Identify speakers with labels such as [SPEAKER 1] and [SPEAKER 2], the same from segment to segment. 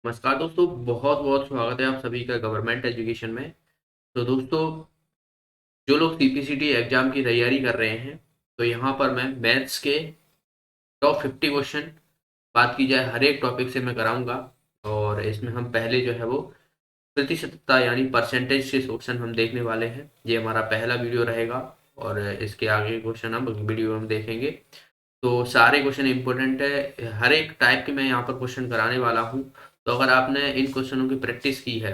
[SPEAKER 1] नमस्कार दोस्तों, बहुत बहुत स्वागत है आप सभी का गवर्नमेंट एजुकेशन में। तो दोस्तों, जो लोग सीपीसीटी एग्जाम की तैयारी कर रहे हैं, तो यहाँ पर मैं मैथ्स के टॉप 50 क्वेश्चन बात की जाए हर एक टॉपिक से मैं कराऊंगा। और इसमें हम पहले जो है वो प्रतिशतता यानी परसेंटेज के क्वेश्चन हम देखने वाले हैं। ये हमारा पहला वीडियो रहेगा और इसके आगे क्वेश्चन हम वीडियो में देखेंगे। तो सारे क्वेश्चन इंपॉर्टेंट है, हर एक टाइप के मैं यहाँ पर क्वेश्चन कराने वाला हूँ। तो अगर आपने इन क्वेश्चनों की प्रैक्टिस की है,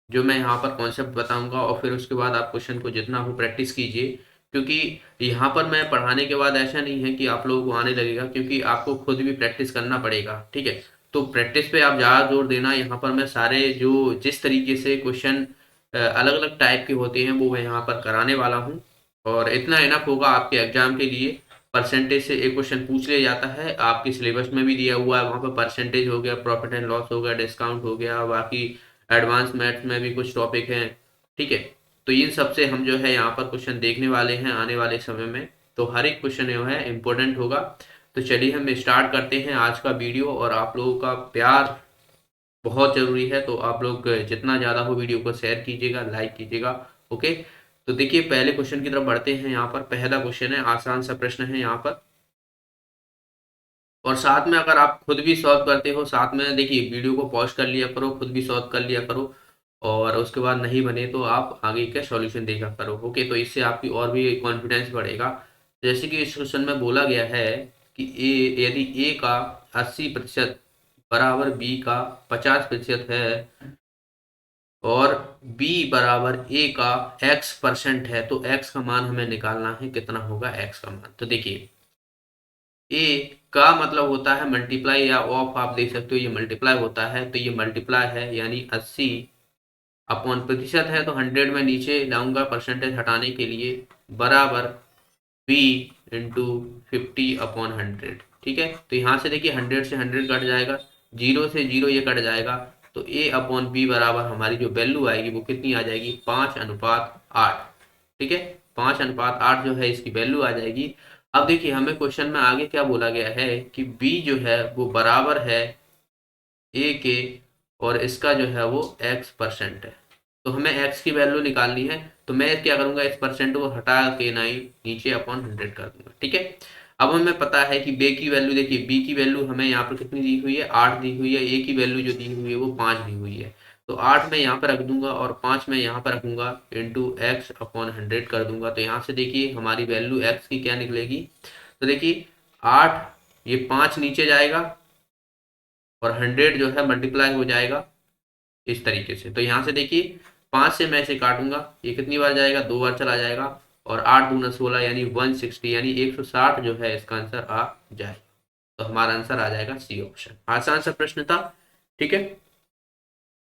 [SPEAKER 1] जो मैं यहाँ पर कॉन्सेप्ट बताऊंगा, और फिर उसके बाद आप क्वेश्चन को जितना हो प्रैक्टिस कीजिए। क्योंकि यहाँ पर मैं पढ़ाने के बाद ऐसा नहीं है कि आप लोगों को आने लगेगा, क्योंकि आपको खुद भी प्रैक्टिस करना पड़ेगा। ठीक है, तो प्रैक्टिस पे आप ज़्यादा जोर देना। यहाँ पर मैं सारे जो जिस तरीके से क्वेश्चन अलग अलग टाइप के होते हैं वो मैं यहाँ पर कराने वाला हूँ। और इतना इनफ होगा आपके एग्जाम के लिए। परसेंटेज से एक क्वेश्चन पूछ लिया जाता है, आपके सिलेबस में भी दिया हुआ है, वहाँ पर परसेंटेज हो गया, प्रॉफिट एंड लॉस हो गया, डिस्काउंट हो गया, बाकी एडवांस मैथ्स में भी कुछ टॉपिक हैं। ठीक है, तो इन सब से हम जो है यहाँ पर क्वेश्चन देखने वाले हैं आने वाले समय में। तो हर एक क्वेश्चन जो है इम्पोर्टेंट होगा। तो चलिए हम स्टार्ट करते हैं आज का वीडियो। और आप लोगों का प्यार बहुत ज़रूरी है, तो आप लोग जितना ज़्यादा हो वीडियो को शेयर कीजिएगा, लाइक कीजिएगा। ओके, तो देखिए पहले क्वेश्चन की तरफ बढ़ते हैं। यहाँ पर पहला क्वेश्चन है, आसान सा प्रश्न है यहाँ पर। और साथ में अगर आप खुद भी सॉल्व करते हो, साथ में देखिए वीडियो को पॉज कर लिया करो, खुद भी सॉल्व कर लिया करो। और उसके बाद नहीं बने तो आप आगे का सॉल्यूशन देखा करो। ओके, तो इससे आपकी और भी कॉन्फिडेंस बढ़ेगा। जैसे कि इस क्वेश्चन में बोला गया है कि ए यदि ए का 80% बराबर बी का 50% है, और बी बराबर ए का x% है, तो x का मान हमें निकालना है। कितना होगा x का मान? तो देखिए, ए का मतलब होता है मल्टीप्लाई या ऑफ, आप देख सकते हो ये मल्टीप्लाई होता है, तो ये मल्टीप्लाई है यानी 80 अपॉन प्रतिशत है, तो 100 में नीचे लाऊंगा परसेंटेज हटाने के लिए, बराबर बी इंटू 50/100। ठीक है, तो यहाँ से देखिए 100 से 100 कट जाएगा, 0 से 0 ये कट जाएगा। तो ए अपॉन बी बराबर हमारी जो वैल्यू आएगी वो कितनी आ जाएगी? 5:8। ठीक है, 5:8 जो है इसकी वैल्यू आ जाएगी। अब देखिए हमें क्वेश्चन में आगे क्या बोला गया है कि बी जो है वो बराबर है ए के, और इसका जो है वो x% है। तो हमें x की वैल्यू निकालनी है। तो मैं क्या करूंगा, इस परसेंट को हटा के ना ही नीचे अपॉन 100 कर दूंगा। ठीक है, अब हमें पता है कि बी की वैल्यू, देखिए बी की वैल्यू हमें यहाँ पर कितनी दी हुई है? 8 दी हुई है। ए की वैल्यू जो दी हुई है वो 5 दी हुई है। तो 8 मैं यहाँ पर रख दूंगा और 5 मैं यहाँ पर रखूंगा, इंटू x/100 कर दूंगा। तो यहाँ से देखिए हमारी वैल्यू x की क्या निकलेगी? तो देखिए 8, ये 5 नीचे जाएगा, और 100 जो है मल्टीप्लाई हो जाएगा इस तरीके से। तो यहाँ से देखिए 5 से मैं इसे काटूंगा, ये कितनी बार जाएगा? 2 बार चला जाएगा। और 8 दूना 16 यानी 160, यानी 160 जो है इसका आंसर आ जाएगा। तो हमारा आंसर आ जाएगा सी ऑप्शन। आसान सा प्रश्न था। ठीक है,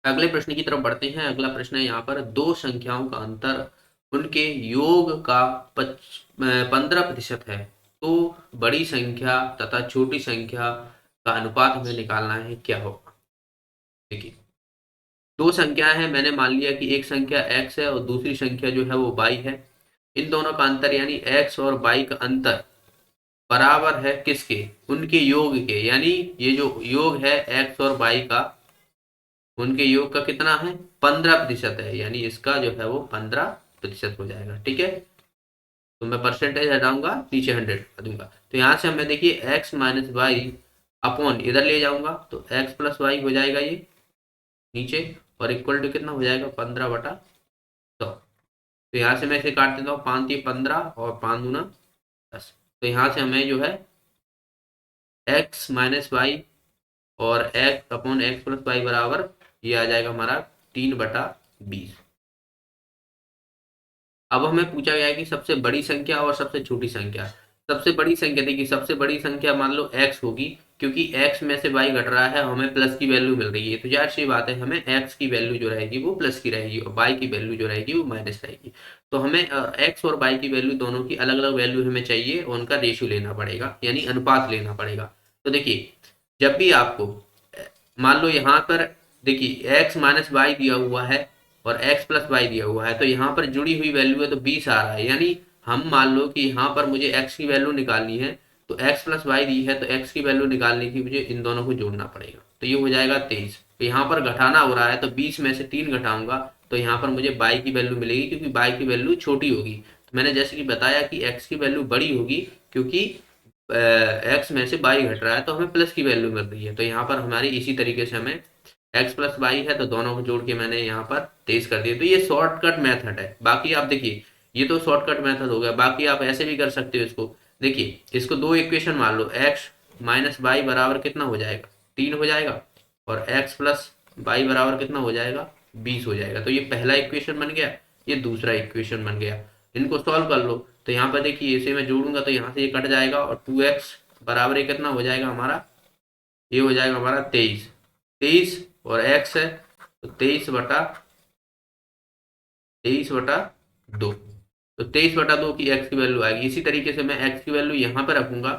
[SPEAKER 1] अगले प्रश्न की तरफ बढ़ते हैं। अगला प्रश्न है यहाँ पर, दो संख्याओं का अंतर उनके योग का 15% है, तो बड़ी संख्या तथा छोटी संख्या का अनुपात हमें निकालना है, क्या होगा? देखिए, दो संख्या है, मैंने मान लिया कि एक संख्या x है और दूसरी संख्या जो है वो y है। इन दोनों का अंतर यानी x और y का अंतर बराबर है किसके? उनके योग के। यानी ये जो योग है x और y का, उनके योग का कितना है? 15% है, यानी इसका जो है वो 15% हो जाएगा। ठीक है, तो मैं परसेंटेज हटाऊंगा, नीचे 100 कर दूंगा। तो यहाँ से हमें देखिए x माइनस वाई अपॉन इधर ले जाऊंगा, तो x प्लस वाई हो जाएगा ये नीचे, और इक्वल टू कितना हो जाएगा? 15/100। तो यहाँ से मैं इसे काट देता हूँ, 5 3 15 और 5 दूना 10। तो यहाँ से हमें जो है x माइनस वाई और x upon X plus Y बराबर, ये आ जाएगा हमारा 3/20। अब हमें पूछा गया है कि सबसे बड़ी संख्या और सबसे छोटी संख्या। सबसे बड़ी संख्या, देखिए सबसे बड़ी संख्या मान लो x होगी, क्योंकि x में से y घट रहा है, हमें प्लस की वैल्यू मिल रही है, तो जाहिर सी बात है हमें x की वैल्यू जो रहेगी वो प्लस की रहेगी, और y की वैल्यू जो रहेगी वो माइनस रहेगी। तो हमें x और y की वैल्यू, दोनों की अलग अलग वैल्यू हमें चाहिए, और उनका रेशियो लेना पड़ेगा, यानी अनुपात लेना पड़ेगा। तो देखिए, जब भी आपको मान लो यहाँ पर देखिए x माइनस वाई दिया हुआ है और x प्लस वाई दिया हुआ है, तो यहाँ पर जुड़ी हुई वैल्यू है तो 20 आ रहा है। यानी हम मान लो कि यहाँ पर मुझे x की वैल्यू निकालनी है, तो x प्लस वाई दी है, तो x की वैल्यू निकालने की मुझे इन दोनों को जोड़ना पड़ेगा, तो ये हो जाएगा 23। तो यहाँ पर घटाना हो रहा है, तो 20 में से 3 घटाऊंगा तो यहाँ पर मुझे y की वैल्यू मिलेगी, क्योंकि y की वैल्यू छोटी होगी। तो मैंने जैसे कि बताया कि x की वैल्यू बड़ी होगी, क्योंकि x में से y घट रहा है तो हमें प्लस की वैल्यू मिल रही है। तो यहाँ पर हमारी इसी तरीके से हमें x प्लस वाई है, तो दोनों को जोड़ के मैंने यहाँ पर 23 कर दिया। तो ये शॉर्टकट मेथड है। बाकी आप देखिए, ये तो शॉर्टकट मेथड हो गया। बाकी आप ऐसे भी कर सकते हो इसको। देखिए, इसको दो इक्वेशन मान लो, x माइनस वाई बराबर कितना हो जाएगा, 3 हो जाएगा, और x प्लस वाई बराबर कितना हो जाएगा, 20 हो जाएगा। तो ये पहला इक्वेशन बन गया, ये दूसरा इक्वेशन बन गया। इनको सॉल्व कर लो। तो यहाँ पर देखिए, इसे मैं जोड़ूंगा तो यहाँ से ये कट जाएगा, और 2x बराबर ये कितना हो जाएगा हमारा, ये हो जाएगा हमारा 23। 23 और x है, तो 23/2। तो 23/2 की x की वैल्यू आएगी। इसी तरीके से मैं x की वैल्यू यहाँ पर रखूंगा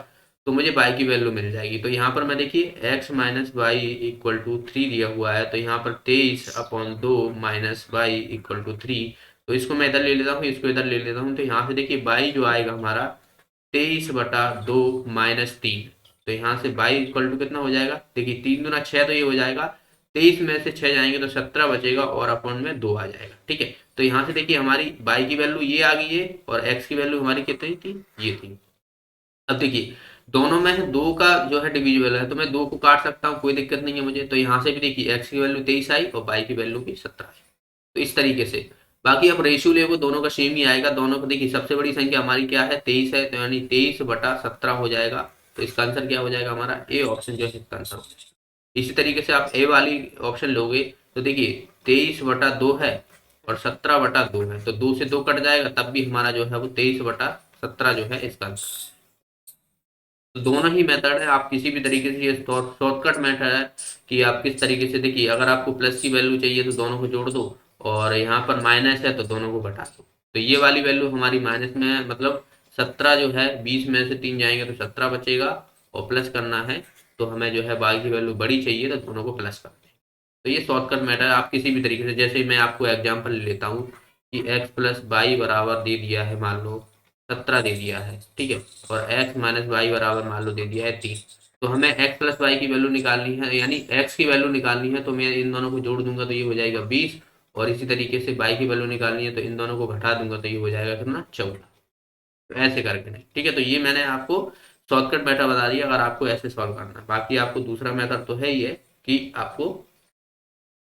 [SPEAKER 1] तो मुझे y की वैल्यू मिल जाएगी। तो यहाँ पर मैं देखिए x minus Y equal to 3 दिया हुआ है, तो यहाँ पर 23/2 माइनस वाई इक्वल टू 3। तो इसको मैं इधर ले लेता हूँ, इसको इधर ले लेता हूँ। तो यहाँ से देखिए y जो आएगा हमारा 23/2 माइनस 3। तो यहाँ से y इक्वल टू कितना हो जाएगा, देखिए 3 दूना 6, तो ये हो जाएगा 23 में से 6 जाएंगे तो 17 बचेगा, और अपॉन में 2 आ जाएगा। ठीक है, तो यहाँ से देखिए हमारी y की वैल्यू ये आ गई है, और x की वैल्यू हमारी कितनी थी, ये थी। अब देखिए, दोनों में है 2 का जो है डिविजिबल है, तो मैं 2 को काट सकता हूँ, कोई दिक्कत नहीं है मुझे। तो यहाँ से भी देखिए x की वैल्यू 23 आई और y की वैल्यू भी 17 आई। तो इस तरीके से। बाकी अब रेशियो ले वो दोनों का सेम ही आएगा। दोनों को देखिए, सबसे बड़ी संख्या हमारी क्या है, 23 है, तो यानी 23/17 हो जाएगा। तो इसका आंसर क्या हो जाएगा हमारा, ए ऑप्शन जो है इसका आंसर हो जाएगा। इसी तरीके से आप ए वाली ऑप्शन लोगे तो देखिए 23/2 है और 17/2 है, तो 2 से 2 कट जाएगा, तब भी हमारा जो है वो 23/17 जो है इसका आंसर। तो दोनों ही मेथड है, आप किसी भी तरीके से, ये शॉर्टकट मेथड है कि आप किस तरीके से, देखिए अगर आपको प्लस की वैल्यू चाहिए तो दोनों को जोड़ दो, और यहाँ पर माइनस है तो दोनों को घटा दो। तो ये वाली वैल्यू हमारी माइनस में है, मतलब 17 जो है, 20 में से 3 जाएंगे तो 17 बचेगा, और प्लस करना है तो हमें जो है बाई की वैल्यू बड़ी चाहिए, तो दोनों को प्लस करते हैं। तो ये शॉर्टकट मेथड है, आप किसी भी तरीके से, जैसे मैं आपको एग्जाम्पल ले लेता हूँ कि एक्स प्लस वाई बराबर दे दिया है, मान लो 17 दे दिया है, ठीक है, और x माइनस वाई बराबर मान लो दे दिया है 3। तो हमें x प्लस वाई की वैल्यू निकालनी है, यानी x की वैल्यू निकालनी है, तो मैं इन दोनों को जोड़ दूंगा तो ये हो जाएगा 20, और इसी तरीके से y की वैल्यू निकालनी है तो इन दोनों को घटा दूंगा तो ये हो जाएगा कितना, 14। तो ऐसे करके नहीं, ठीक है। तो ये मैंने आपको शॉर्टकट मेथड बता दिया, अगर आपको ऐसे सॉल्व करना है। बाकी आपको दूसरा मेथड तो है ही है कि आपको,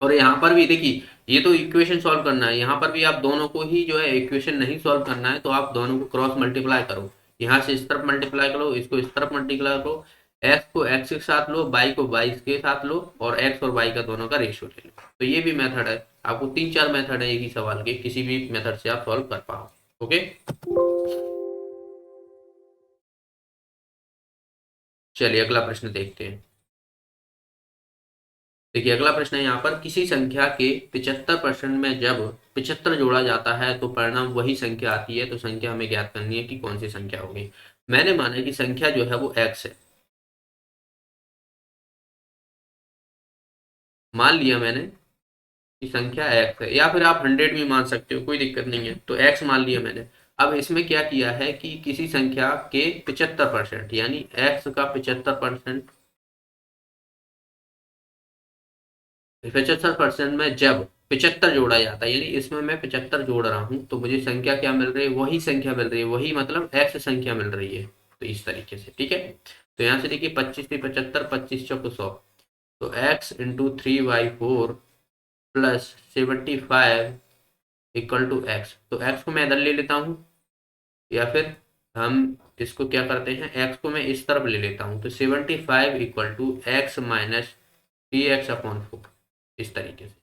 [SPEAKER 1] और यहाँ पर भी देखिए, ये तो इक्वेशन सॉल्व करना है, यहाँ पर भी आप दोनों को ही जो है इक्वेशन नहीं सॉल्व करना है, तो आप दोनों को क्रॉस मल्टीप्लाई करो। यहाँ से इस तरफ मल्टीप्लाई करो, इसको इस तरफ मल्टीप्लाई करो, एक्स को एक्स के साथ लो, वाई को वाई के साथ लो, और एक्स और वाई का दोनों का रेशियो ले लो। तो ये भी मेथड है। आपको 3-4 मेथड है एक ही सवाल के, किसी भी मेथड से आप सॉल्व कर पाओ। ओके, चलिए अगला प्रश्न देखते हैं। देखिए अगला प्रश्न है यहाँ पर, किसी संख्या के 75% में जब 75 जोड़ा जाता है तो परिणाम वही संख्या आती है, तो संख्या हमें ज्ञात करनी है कि कौन सी संख्या होगी। मैंने माना कि संख्या जो है वो x है, मान लिया मैंने कि संख्या x है, या फिर आप 100 भी मान सकते हो, कोई दिक्कत नहीं है। तो x मान लिया मैंने। अब इसमें क्या किया है कि किसी संख्या के 75%, यानी x का 75%, 75% में जब 75 जोड़ा जाता है, यानी इसमें मैं 75 जोड़ रहा हूं, तो मुझे संख्या क्या मिल रही है, वही संख्या मिल रही है, वही मतलब एक्स संख्या मिल रही है। तो इस तरीके से, ठीक है। तो यहाँ से देखिए 25 से 75, 25 चौको 100, तो x into 3/4 plus 75 equal to X. तो x को मैं इधर ले लेता हूँ, या फिर हम इसको क्या करते हैं, x को मैं इस तरफ ले लेता हूँ, तो 75 equal to x minus 3x/4, इस तरीके से।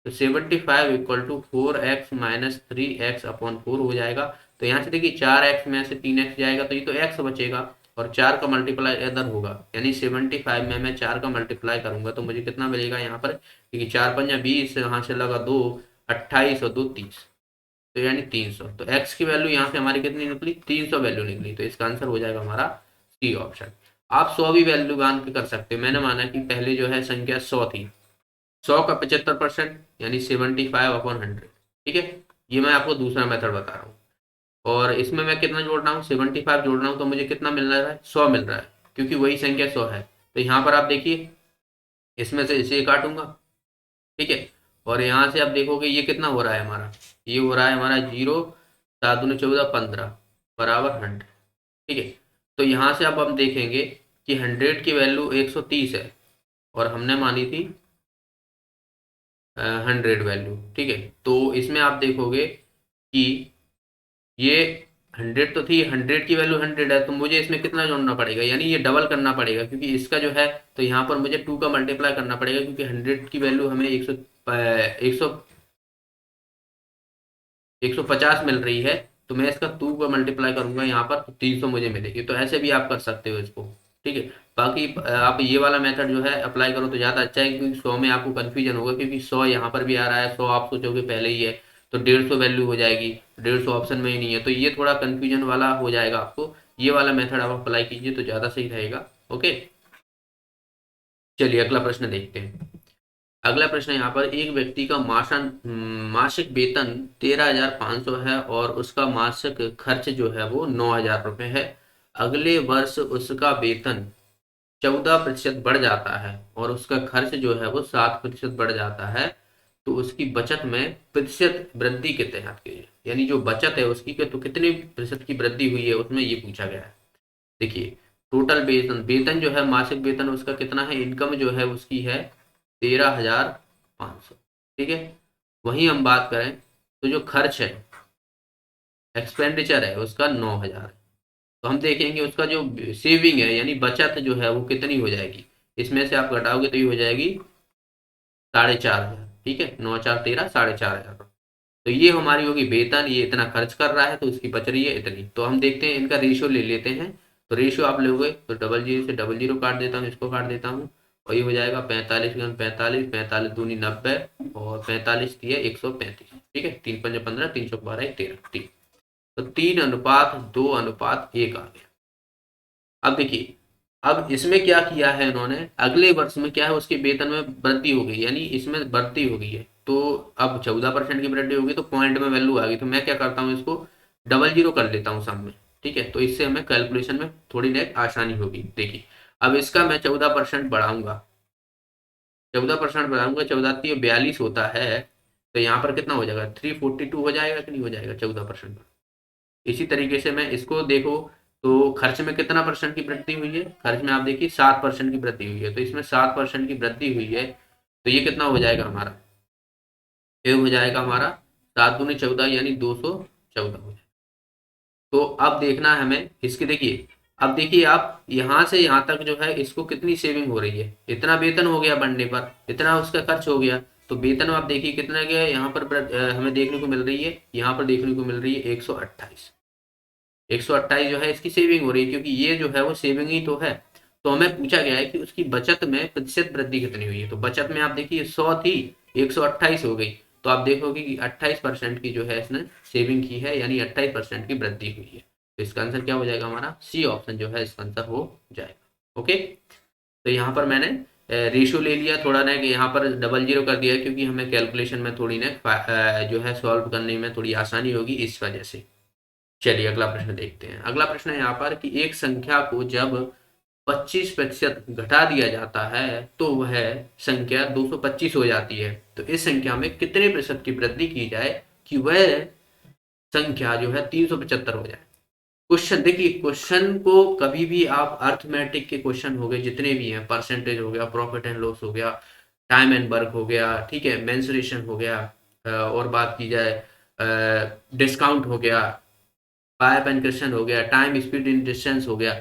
[SPEAKER 1] तो 75 equal to 4x minus 3x/4 हो जाएगा। तो यहाँ से देखिए 4x में से 3x जाएगा, तो ये तो x बचेगा, और 4 का मल्टीप्लाई इधर होगा, यानी 75 में मैं 4 का मल्टीप्लाई करूंगा तो मुझे कितना मिलेगा यहाँ पर, क्योंकि 4×5 = 20, यहाँ से लगा 2, 28 और 2 30, तो यानी 300। तो x की वैल्यू यहाँ से हमारी कितनी निकली, 300 वैल्यू निकली। तो इसका आंसर हो जाएगा हमारा सी ऑप्शन। आप 100 भी वैल्यू मान के कर सकते हो। मैंने माना कि पहले जो है संख्या 100 थी, 100 का 75% यानी 75/100, ठीक है। ये मैं आपको दूसरा मेथड बता रहा हूँ, और इसमें मैं कितना जोड़ रहा हूँ, 75 जोड़ रहा हूँ, तो मुझे कितना मिल रहा है, 100 मिल रहा है, क्योंकि वही संख्या 100 है। तो यहाँ पर आप देखिए, इसमें से इसे काटूंगा ठीक है। और यहाँ से आप देखोगे ये कितना हो रहा है हमारा, ये हो रहा है हमारा 0, 7 दूनी 14, 15 बराबर 100। ठीक है। तो यहाँ से अब हम देखेंगे कि 100 की वैल्यू 130 है और हमने मानी थी 100 वैल्यू। ठीक है। तो इसमें आप देखोगे कि ये 100 तो थी, 100 की वैल्यू 100 है, तो मुझे इसमें कितना जोड़ना पड़ेगा, यानी ये डबल करना पड़ेगा, क्योंकि इसका जो है तो यहाँ पर मुझे 2 का मल्टीप्लाई करना पड़ेगा, क्योंकि 100 की वैल्यू हमें 150 मिल रही है। तो मैं इसका 2 का मल्टीप्लाई करूंगा यहाँ पर, तो 300 मुझे मिलेगी। तो ऐसे भी आप कर सकते हो इसको। ठीक है। बाकी आप ये वाला मेथड जो है अप्लाई करो तो ज़्यादा अच्छा है, क्योंकि 100 में आपको कन्फ्यूजन होगा, क्योंकि 100 यहाँ पर भी आ रहा है, 100 आप सोचोगे पहले ही है, तो 150 वैल्यू हो जाएगी, 150 ऑप्शन में ही नहीं है, तो ये थोड़ा कन्फ्यूजन वाला हो जाएगा आपको। ये वाला मेथड आप अप्लाई कीजिए तो ज़्यादा सही रहेगा। ओके। चलिए अगला प्रश्न देखते हैं। अगला प्रश्न यहाँ पर, एक व्यक्ति का मासिक वेतन 13,500 है और उसका मासिक खर्च जो है वो 9,000 रुपये है। अगले वर्ष उसका वेतन 14% बढ़ जाता है और उसका खर्च जो है वो 7% बढ़ जाता है। तो उसकी बचत में प्रतिशत वृद्धि के तहत के, यानी जो बचत है उसकी के, तो कितने प्रतिशत की वृद्धि हुई है उसमें ये पूछा गया है। देखिए, टोटल वेतन, वेतन जो है मासिक वेतन उसका कितना है, इनकम जो है उसकी है 13,500। ठीक है। वहीं हम बात करें तो जो खर्च है, एक्सपेंडिचर है, उसका 9,000 है। तो हम देखेंगे उसका जो सेविंग है यानी बचत जो है वो कितनी हो जाएगी। इसमें से आप घटाओगे तो ये हो जाएगी 4,500। ठीक है। 9 4 13, 4,500। तो ये हमारी होगी वेतन, ये इतना खर्च कर रहा है तो उसकी बच रही है इतनी। तो हम देखते हैं, इनका रेशियो ले लेते हैं। तो रेशियो आप लोगे तो डबल जीरो से डबल जीरो काट देता हूँ, इसको काट देता हूँ, और ये हो जाएगा 45 × 45, 45 दूनी 90, और 45 दिए 135। ठीक है। 3 × 5 = 15, 3 × 12 = 13, 3। तो 3:2:1 आ गया। अब देखिए, अब इसमें क्या किया है इन्होंने, अगले वर्ष में क्या है उसके वेतन में वृद्धि हो गई, यानी इसमें बढ़ती हो गई है। तो अब 14% की वृद्धि होगी तो पॉइंट में वैल्यू आ गई, तो मैं क्या करता हूँ इसको डबल जीरो कर लेता हूँ सब में। ठीक है। तो इससे हमें कैलकुलेशन में थोड़ी नेट आसानी होगी। देखिए, अब इसका मैं 14% बढ़ाऊंगा, 14% बढ़ाऊंगा, 14×3 = 42 होता है। तो यहाँ पर कितना हो जाएगा, 342 हो जाएगा कि नहीं हो जाएगा 14%। इसी तरीके से मैं इसको देखो, तो खर्च में कितना परसेंट की वृद्धि हुई है, खर्च में आप देखिए 7% की वृद्धि हुई है। तो इसमें 7% की वृद्धि हुई है, तो ये कितना हो जाएगा हमारा, ये हो जाएगा हमारा 7 दूनी 14 यानी 214 हो जाएगा। तो अब देखना है हमें इसके, देखिए अब देखिए आप यहाँ से यहाँ तक जो है इसको कितनी सेविंग हो रही है, इतना वेतन हो गया बढ़ने पर, इतना उसका खर्च हो गया। तो वेतन आप देखिए कितना गया यहाँ पर हमें देखने को मिल रही है, यहाँ पर देखने को मिल रही है 128। 128 जो है इसकी सेविंग हो रही है, क्योंकि ये जो है वो सेविंग ही तो है। तो हमें पूछा गया है कि उसकी बचत में प्रतिशत वृद्धि कितनी हुई है। तो बचत में आप देखिए 100 थी, 128 हो गई। तो आप देखोगे कि 28% की जो है इसने सेविंग की है, यानी 28% की वृद्धि हुई है। तो इसका आंसर क्या हो जाएगा हमारा, सी ऑप्शन जो है इसका आंसर हो जाएगा। ओके। तो यहाँ पर मैंने रेशियो ले लिया थोड़ा ना, कि यहाँ पर डबल जीरो कर दिया, क्योंकि हमें कैलकुलेशन में थोड़ी ना जो है सॉल्व करने में थोड़ी आसानी होगी इस वजह से। चलिए अगला प्रश्न देखते हैं। अगला प्रश्न है यहाँ पर कि एक संख्या को जब 25% घटा दिया जाता है तो वह संख्या 225 हो जाती है। तो इस संख्या में कितने प्रतिशत की वृद्धि की जाए कि वह संख्या जो है 375 हो जाए। क्वेश्चन देखिए, क्वेश्चन को कभी भी आप अर्थमेटिक के क्वेश्चन हो गए जितने भी हैं, परसेंटेज हो गया, प्रॉफिट एंड लॉस हो गया, टाइम एंड वर्क हो गया, ठीक है, मेंसुरेशन हो गया, और बात की जाए डिस्काउंट हो गया, पाइप एंड क्वेश्चन हो गया, टाइम स्पीड इन डिस्टेंस हो गया।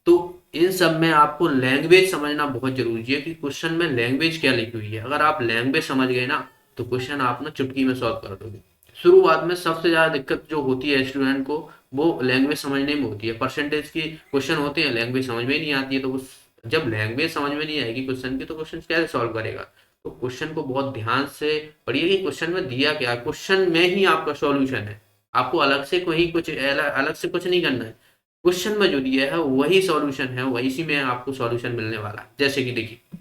[SPEAKER 1] तो इन सब में आपको लैंग्वेज समझना बहुत जरूरी है कि क्वेश्चन में लैंग्वेज क्या लिखी हुई है। अगर आप लैंग्वेज समझ गए ना तो क्वेश्चन आप ना चुटकी में सॉल्व कर दोगे। शुरुआत में सबसे ज्यादा दिक्कत जो होती है स्टूडेंट को, वो लैंग्वेज समझने में होती है। परसेंटेज की क्वेश्चन होते हैं, लैंग्वेज समझ में ही नहीं आती है, तो जब लैंग्वेज समझ में नहीं आएगी क्वेश्चन की तो क्वेश्चन कैसे सॉल्व करेगा। तो क्वेश्चन को बहुत ध्यान से पढ़िए कि क्वेश्चन में दिया क्या है, क्वेश्चन में ही आपका सॉल्यूशन है। आपको अलग से कोई कुछ अलग से कुछ नहीं करना है, क्वेश्चन में जो दिया है वही सॉल्यूशन है, वही इसी में आपको सॉल्यूशन मिलने वाला है। जैसे कि देखिए,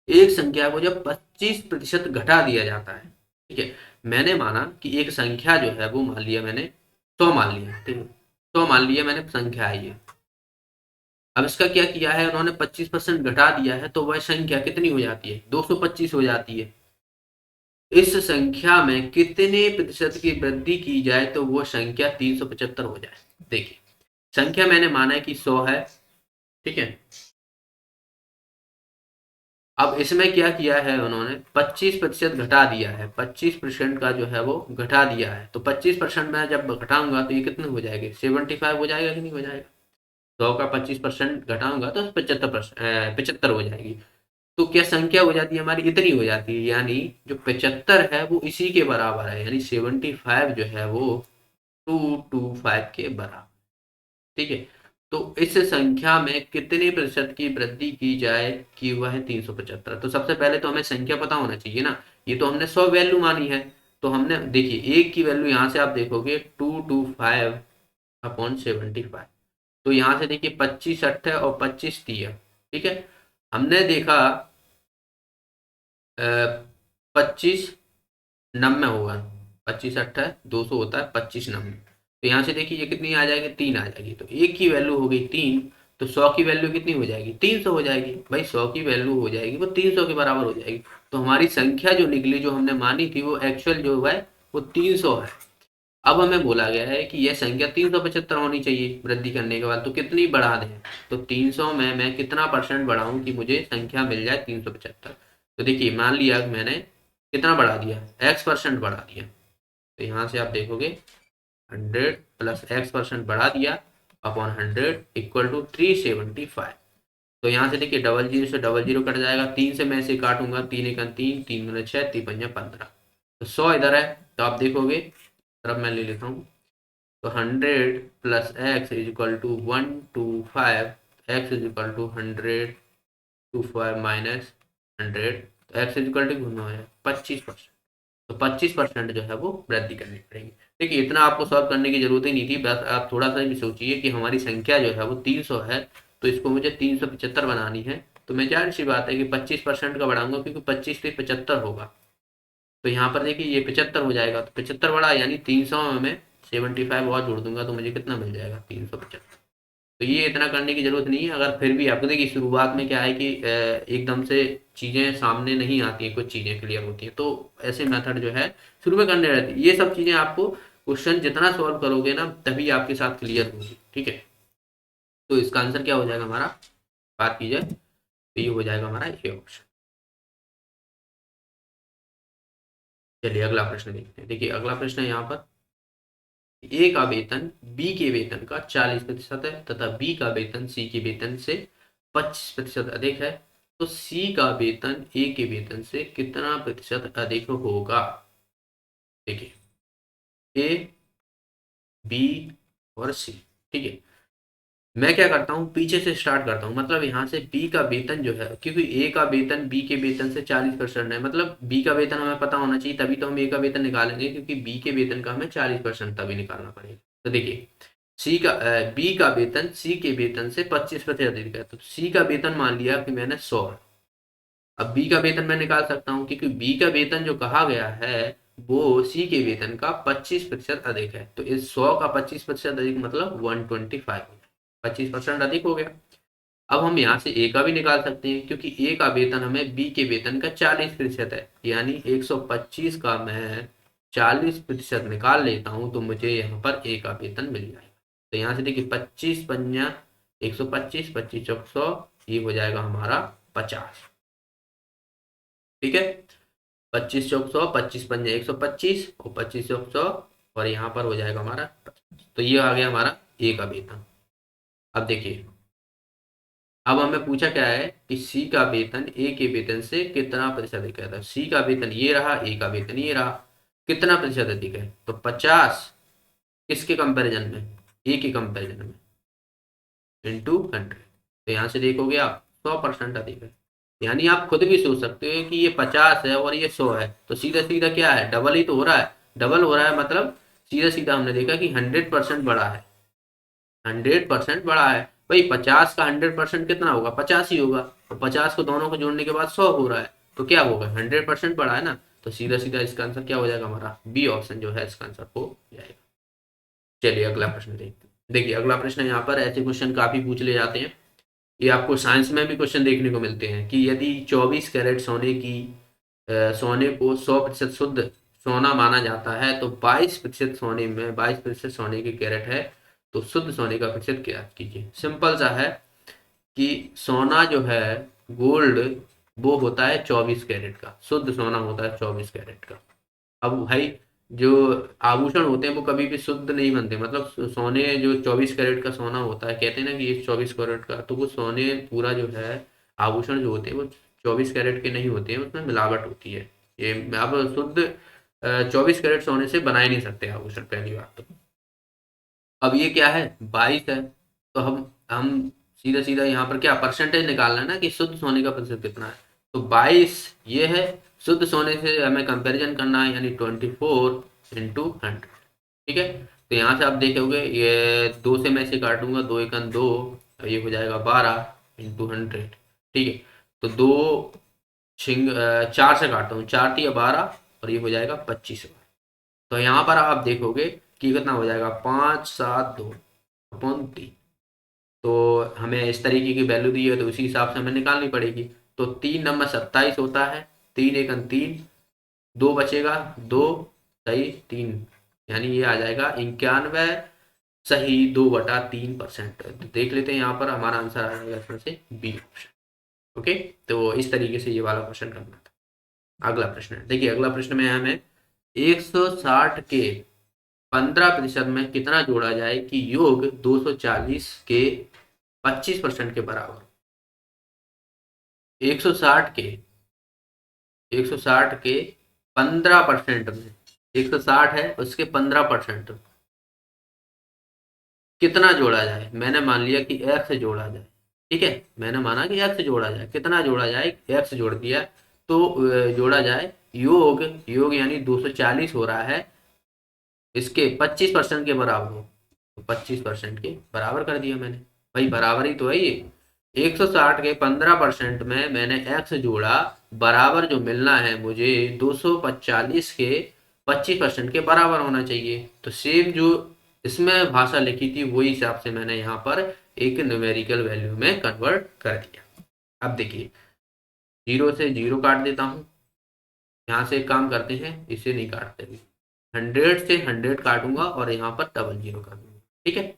[SPEAKER 1] एक संख्या को जब 25% घटा दिया जाता है, ठीक है, मैंने माना कि एक संख्या जो है वो मान लिया मैंने 100 मान लिया, ठीक है, 100 मान लिया मैंने संख्या है ये। अब इसका क्या किया है उन्होंने, 25% घटा दिया है, तो वह संख्या कितनी हो जाती है, 225 हो जाती है। इस संख्या में कितने प्रतिशत की वृद्धि की जाए तो वो संख्या 375 हो जाए। देखिए, संख्या मैंने माना है कि 100 है, ठीक है। अब इसमें क्या किया है उन्होंने, 25% घटा दिया है, 25% का जो है वो घटा दिया है। तो 25% में जब घटाऊंगा तो ये कितने हो जाएंगे, 75 हो जाएगा कि नहीं हो जाएगा। 100 का 25% घटाऊंगा तो 75%, 75 हो जाएगी। तो क्या संख्या हो जाती है हमारी, इतनी हो जाती है, यानी जो 75 है वो इसी के बराबर है, यानी 75 जो है वो 225 के बराबर, ठीक है। तो इस संख्या में कितने प्रतिशत की वृद्धि की जाए कि वह 375। तो सबसे पहले तो हमें संख्या पता होना चाहिए ना। ये तो हमने 100 वैल्यू मानी है, तो हमने देखिए एक की वैल्यू यहाँ से आप देखोगे 225/75। तो यहाँ से देखिए 25 अट्ठ और 25 तीय, ठीक है। हमने देखा 25 90 होगा, 25 अट्ठ 200 होता है, 25 90। तो यहाँ से देखिए ये कितनी आ जाएगी, 3 आ जाएगी। तो एक की वैल्यू हो गई 3, तो 100 की वैल्यू कितनी हो जाएगी, 300 हो जाएगी। भाई 100 की वैल्यू हो जाएगी वो 300 के बराबर हो जाएगी। तो हमारी संख्या जो निकली, जो हमने मानी थी, वो एक्चुअल जो है वो 300 है। अब हमें बोला गया है कि यह संख्या 375 होनी चाहिए वृद्धि करने के बाद, तो कितनी बढ़ा दें। तो 300 में मैं कितना परसेंट बढ़ाऊं कि मुझे संख्या मिल जाए 375। तो देखिए मान लिया मैंने कितना बढ़ा दिया, x% बढ़ा दिया। तो यहाँ से आप देखोगे 100 प्लस x% बढ़ा दिया अपॉन 100 इक्वल टू 375। तो यहाँ से देखिए डबल जीरो से डबल जीरो कट जाएगा, 3 से मैं इसे काटूंगा, 3 एक 3, 3 दूनी 6, 3 पंजा 15। तो 100 इधर है, तो आप देखोगे, तरफ मैं ले लेता हूँ। तो 100 plus X is equal to 125, X is equal to 125 minus 100, तो एक्स इज इक्वल टू घूमना है 25%। तो 25% जो है वो वृद्धि करनी पड़ेगी। देखिए इतना आपको सॉल्व करने की जरूरत ही नहीं थी, बस आप थोड़ा सा भी सोचिए कि हमारी संख्या जो है वो 300 है, तो इसको मुझे 375 बनानी है। तो मैं जाहिर सी बात है कि 25% का बढ़ाऊंगा, क्योंकि 25 से 75 होगा। तो यहाँ पर देखिए ये 75 हो जाएगा, तो 75 बढ़ा, यानी 300 में मैं 75 और जोड़ दूंगा तो मुझे कितना मिल जाएगा, 375। तो ये इतना करने की जरूरत नहीं है। अगर फिर भी आपको देखिए शुरुआत में क्या है कि एकदम से चीजें सामने नहीं आती हैं, कुछ चीजें क्लियर होती हैं, तो ऐसे मेथड जो है शुरू में करने रहती है। ये सब चीजें आपको क्वेश्चन जितना सॉल्व करोगे ना, तभी आपके साथ क्लियर होगी, ठीक है। तो इसका आंसर क्या हो जाएगा हमारा, बात की जाए तो ये हो जाएगा हमारा ये ऑप्शन। चलिए अगला प्रश्न देखते हैं। देखिए अगला प्रश्न है यहाँ पर, ए का वेतन बी के वेतन का 40% है तथा बी का वेतन सी के वेतन से 25% अधिक है। तो सी का वेतन ए के वेतन से कितना प्रतिशत अधिक होगा। देखिए ए, बी और सी, ठीक है। मैं क्या करता हूँ, पीछे से स्टार्ट करता हूँ। मतलब यहाँ से बी का वेतन जो है, क्योंकि ए का वेतन बी के वेतन से 40% है, मतलब बी का वेतन हमें पता होना चाहिए, तभी तो हम ए का वेतन निकालेंगे, क्योंकि बी के वेतन का हमें 40% तभी निकालना पड़ेगा। तो देखिए बी का वेतन सी के वेतन से 25% अधिक है, तो सी का वेतन मान लिया कि मैंने 100। अब बी का वेतन मैं निकाल सकता हूँ, क्योंकि बी का वेतन जो कहा गया है वो सी के वेतन का 25% अधिक है। तो इस 100 का 25% अधिक मतलब 125, 25% अधिक हो गया। अब हम यहाँ से ए का भी निकाल सकते हैं, क्योंकि ए का वेतन हमें बी के वेतन का 40% है, यानी 125 का मैं 40% निकाल लेता हूँ, तो मुझे यहाँ पर ए का वेतन मिल जाएगा। तो यहाँ से देखिए 25 पंजा 125, 25 चौक 100, ये हो जाएगा हमारा 50, ठीक है। 25 चौक 100, 25 पंजा 125 और 25 चौक 100, और यहाँ पर हो जाएगा हमारा 50। तो ये आ गया हमारा ए का वेतन। अब देखिए, अब हमें पूछा क्या है कि सी का वेतन ए के वेतन से कितना प्रतिशत अधिक है। तो सी का वेतन ये रहा, ए का वेतन ये रहा, कितना प्रतिशत अधिक है, तो 50 किसके कंपैरिजन में, ए के कंपैरिजन में, इंटू 100। तो यहाँ से देखोगे आप 100% अधिक है। यानी आप खुद भी सोच सकते हो कि ये 50 है और ये 100 है, तो सीधा सीधा क्या है, डबल ही तो हो रहा है। डबल हो रहा है मतलब सीधा सीधा हमने देखा कि 100% बढ़ा है, 100% बढ़ा है। भाई 50 का 100% कितना होगा, 50 ही होगा। और 50 को दोनों को जोड़ने के बाद 100 हो रहा है, तो क्या होगा, 100% बढ़ा है ना। तो सीधा सीधा इसका आंसर क्या हो जाएगा हमारा, बी ऑप्शन जो है इसका आंसर हो जाएगा। चलिए अगला प्रश्न देखते हैं। देखिए अगला प्रश्न, यहाँ पर ऐसे क्वेश्चन काफी पूछ ले जाते हैं। ये आपको साइंस में भी क्वेश्चन देखने को मिलते हैं कि यदि 24 कैरेट सोने की सोने को 100% शुद्ध सोना माना जाता है, तो 22% सोने में 22% सोने की कैरेट है, तो शुद्ध सोने का प्रतिशत क्या कीजिए। सिंपल सा है कि सोना जो है, गोल्ड, वो होता है 24 कैरेट का, शुद्ध सोना होता है 24 कैरेट का। अब भाई जो आभूषण होते हैं वो कभी भी शुद्ध नहीं बनते, मतलब सोने जो 24 कैरेट का सोना होता है, कहते हैं ना कि ये 24 कैरेट का, तो वो सोने पूरा जो है, आभूषण जो होते हैं वो 24 कैरेट के नहीं होते हैं, उसमें मिलावट होती है। ये आप शुद्ध 24 कैरेट सोने से बना ही नहीं सकते आभूषण, पहली बात तो। अब ये क्या है, 22 है, तो हम सीधा सीधा यहाँ पर क्या परसेंटेज निकालना है ना, कि शुद्ध सोने का प्रतिशत कितना है। तो 22 ये है, शुद्ध सोने से हमें कंपैरिजन करना है, यानी 24 × 100। ठीक है, तो यहाँ से आप देखोगे ये दो से मैं इसे काटूंगा, दो एकन दो, ये हो जाएगा 12 × 100। ठीक है, तो दो चार से काटता हूँ, 4 × 12 और ये हो जाएगा 25। तो यहाँ पर आप देखोगे कि कितना हो जाएगा, 572/3। तो हमें इस तरीके की वैल्यू दी है, तो उसी हिसाब से हमें निकालनी पड़ेगी। तो 3 × 27 होता है, 3 × 1 = 3, दो बचेगा, दो सही 3, यानी ये आ जाएगा 91 सही 2/3%। तो देख लेते हैं, यहाँ पर हमारा आंसर आ जाएगा इसमें से बी ऑप्शन। ओके, तो इस तरीके से ये वाला क्वेश्चन करना था। अगला प्रश्न देखिए, अगला प्रश्न में हमें 160 के 15% में कितना जोड़ा जाए कि योग 240 के 25% के बराबर। 160 के 160 के 15% में, 160 है उसके 15% कितना जोड़ा जाए। मैंने मान लिया कि x जोड़ा जाए, ठीक है, मैंने माना कि x जोड़ा जाए, कितना जोड़ा जाए, x जोड़ दिया, तो जोड़ा जाए योग, योग यानी 240 हो रहा है, इसके 25% के बराबर हो, तो 25% के बराबर कर दिया मैंने। भाई बराबर ही तो है ये, 160 के 15% में मैंने x जोड़ा, बराबर जो मिलना है मुझे 245 के 25% के बराबर होना चाहिए। तो सेम जो इसमें भाषा लिखी थी वही हिसाब से मैंने यहाँ पर एक न्यूमेरिकल वैल्यू में कन्वर्ट कर दिया। अब देखिए, 0 से 0 काट देता हूँ, यहाँ से एक काम करते हैं, इसे नहीं काटते भी, 100 से 100 काटूंगा और यहाँ पर डबल 0 कर दूंगा। ठीक है,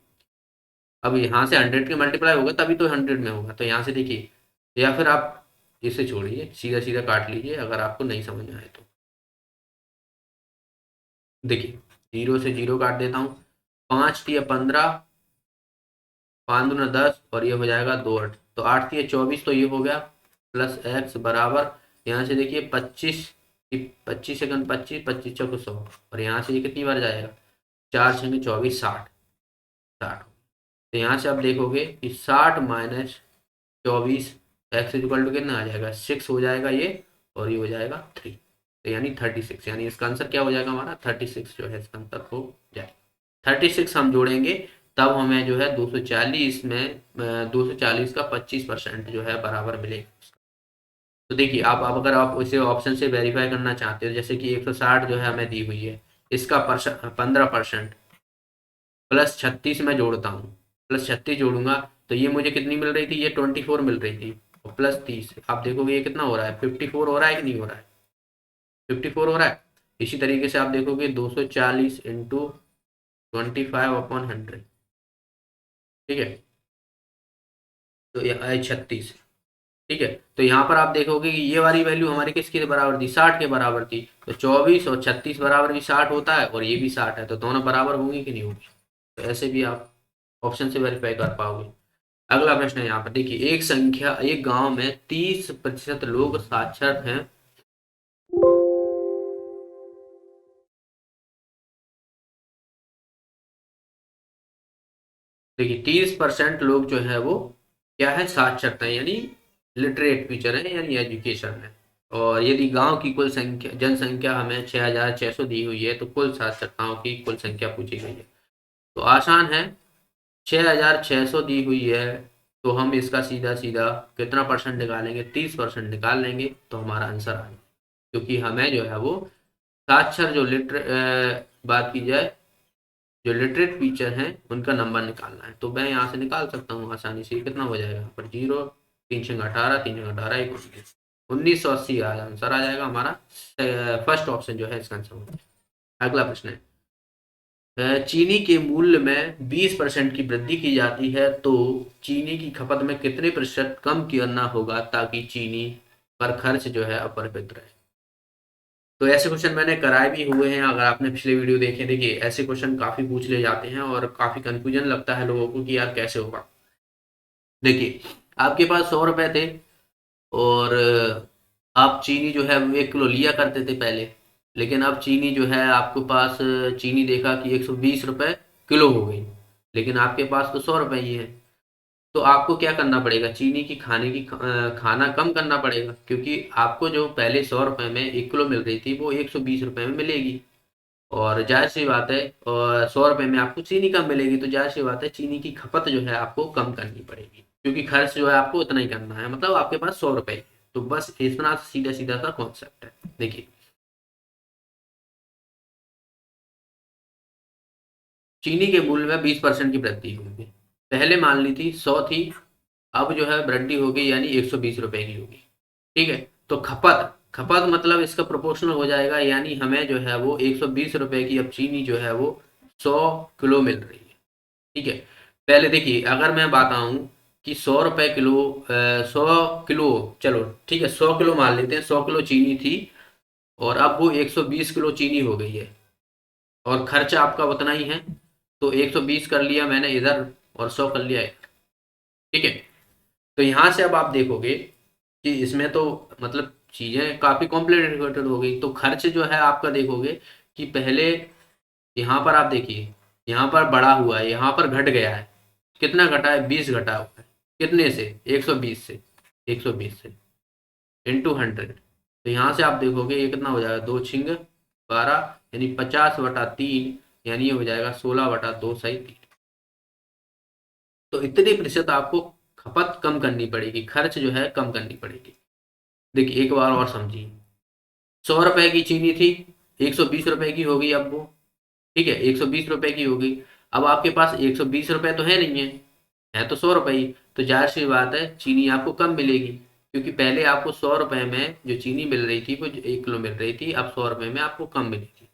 [SPEAKER 1] अब यहाँ से 100 के मल्टीप्लाई होगा तभी तो 100 में होगा, तो यहाँ से देखिए, या फिर आप इसे छोड़िए, सीधा सीधा काट लीजिए अगर आपको नहीं समझ में आए तो। देखिए, 0 से 0 काट देता हूँ, 5×3 = 15, 5×2 = 10 और ये हो जाएगा 2×8, तो 8×3 = 24, तो ये हो गया प्लस x बराबर, यहाँ से देखिए 25, 25 सेकंड 25, 25×4 = 100, और यहाँ से ये कितनी बार जाएगा, 4×6 = 24, 60। तो यहाँ से आप देखोगे कि 60 - 24, x = कितना आ जाएगा, 6 हो जाएगा ये, और ये हो जाएगा 3, तो यानी 36, यानी इसका आंसर क्या हो जाएगा हमारा 36 जो है इसका आंसर हो जाएगा। 36 हम जोड़ेंगे तब हमें जो है 240 में 240 का 25% जो है बराबर मिलेगा। तो देखिए, आप अगर आप इसे ऑप्शन से वेरीफाई करना चाहते हो, जैसे कि 160 जो है हमें दी हुई है, इसका 15% प्लस 36 में जोड़ता हूँ, प्लस 36 जोड़ूंगा तो ये मुझे कितनी मिल रही थी, ये 24 मिल रही थी, और प्लस 30, आप देखोगे ये कितना हो रहा है, 54 हो रहा है कि नहीं हो रहा है, 54 हो रहा है। इसी तरीके से आप देखोगे 240 × 25/100, ठीक है, तो ये आए 36। ठीक है, तो यहाँ पर आप देखोगे कि ये वाली वैल्यू हमारी किसके बराबर थी, 60 के बराबर थी, तो 24 और 36 बराबर भी 60 होता है, और ये भी 60 है, तो दोनों बराबर होंगी कि नहीं होगी। तो ऐसे भी आप ऑप्शन से वेरीफाई कर पाओगे। अगला प्रश्न है यहाँ पर देखिए, एक गांव में 30% लोग साक्षर हैं। देखिए 30% लोग जो है वो क्या है, साक्षरता है, यानी लिटरेट फीचर है, यानी एजुकेशन है। और यदि गांव की कुल संख्या जनसंख्या हमें 6600 दी हुई है, तो कुल साक्षरताओं की कुल संख्या पूछी गई है। तो आसान है, 6600 दी हुई है, तो हम इसका सीधा सीधा कितना परसेंट निकालेंगे, 30% निकाल लेंगे, तो हमारा आंसर आ जाएगा। क्योंकि हमें जो है वो साक्षर जो बात की जाए, जो लिटरेट फीचर हैं उनका नंबर निकालना है, तो मैं यहाँ से निकाल सकता हूँ आसानी से, कितना हो जाएगा यहाँ पर 0, 3×18, 3×18 = 19। 1980 आंसर आ जाएगा हमारा। फर्स्ट ऑप्शन जो है इसका आंसर होगा। अगला प्रश्न है, चीनी के मूल्य में 20% की वृद्धि की जाती है तो चीनी की खपत में कितने प्रतिशत कम करना होगा ताकि चीनी पर खर्च जो है अपरिवर्तित रहे। तो ऐसे क्वेश्चन मैंने कराए भी हुए हैं, अगर आपने पिछले वीडियो देखे, देखिए ऐसे क्वेश्चन काफी पूछ ले जाते हैं और काफी कंफ्यूजन लगता है लोगों को कि यार कैसे होगा। देखिए आपके पास 100 रुपए थे और आप चीनी जो है वो 1 किलो लिया करते थे पहले, लेकिन अब चीनी जो है आपके पास, चीनी देखा कि 120 रुपए किलो हो गई, लेकिन आपके पास तो 100 रुपए ही है। तो आपको क्या करना पड़ेगा, चीनी की खाना कम करना पड़ेगा, क्योंकि आपको जो पहले 100 रुपए में 1 किलो मिल रही थी वो 120 रुपए में मिलेगी। और जाहिर सी बात है, और 100 रुपए में आपको चीनी कम मिलेगी, तो जाहिर सी बात है चीनी की खपत जो है आपको कम करनी पड़ेगी, क्योंकि खर्च जो है आपको उतना ही करना है, मतलब आपके पास 100 रुपए है। तो बस इतना सीधा सीधा सा कॉन्सेप्ट है। देखिए चीनी के मूल्य में 20% की वृद्धि होगी। पहले मान ली थी 100 थी, अब जो है वृद्धि होगी यानी 120 रुपए की होगी। ठीक है, तो खपत खपत मतलब इसका प्रोपोर्शनल हो जाएगा, यानी हमें जो है वो 120 रुपए की अब चीनी जो है वो 100 किलो मिल रही है। ठीक है, पहले देखिए अगर मैं बताऊं कि 100 रुपए किलो, 100 किलो, चलो ठीक है 100 किलो मान लेते हैं, 100 किलो चीनी थी और अब वो 120 किलो चीनी हो गई है और खर्च आपका उतना ही है, तो 120 कर लिया मैंने इधर और 100 कर लिया इधर। ठीक है, तो यहाँ से अब आप देखोगे कि इसमें तो मतलब चीजें काफी कॉम्प्लिकेटेड हो गई, तो खर्च जो है आपका देखोगे कि पहले यहाँ पर आप देखिए, यहाँ पर बढ़ा हुआ है, यहाँ पर घट गया है। कितना घटा है, 20 घटा हुआ है। कितने से, 120 से, 120 से इंटू 100। तो यहाँ से आप देखोगे ये कितना हो जाएगा, 2 छिंग 12, यानी 50/3, यानी ये हो जाएगा 16/2 सही 3। तो इतने प्रतिशत आपको खपत कम करनी पड़ेगी, खर्च जो है कम करनी पड़ेगी। देखिए एक बार और समझिए, 100 रुपए की चीनी थी, 120 रुपए की हो गई अब वो। ठीक है, 120 रुपए की हो गई। अब आपके पास 120 रुपए तो है नहीं है तो 100 रुपए ही। तो जाहिर सी बात है चीनी आपको कम मिलेगी, क्योंकि पहले आपको 100 रुपए में जो चीनी मिल रही थी वो 1 किलो मिल रही थी, अब 100 रुपए में आपको कम मिलेगी।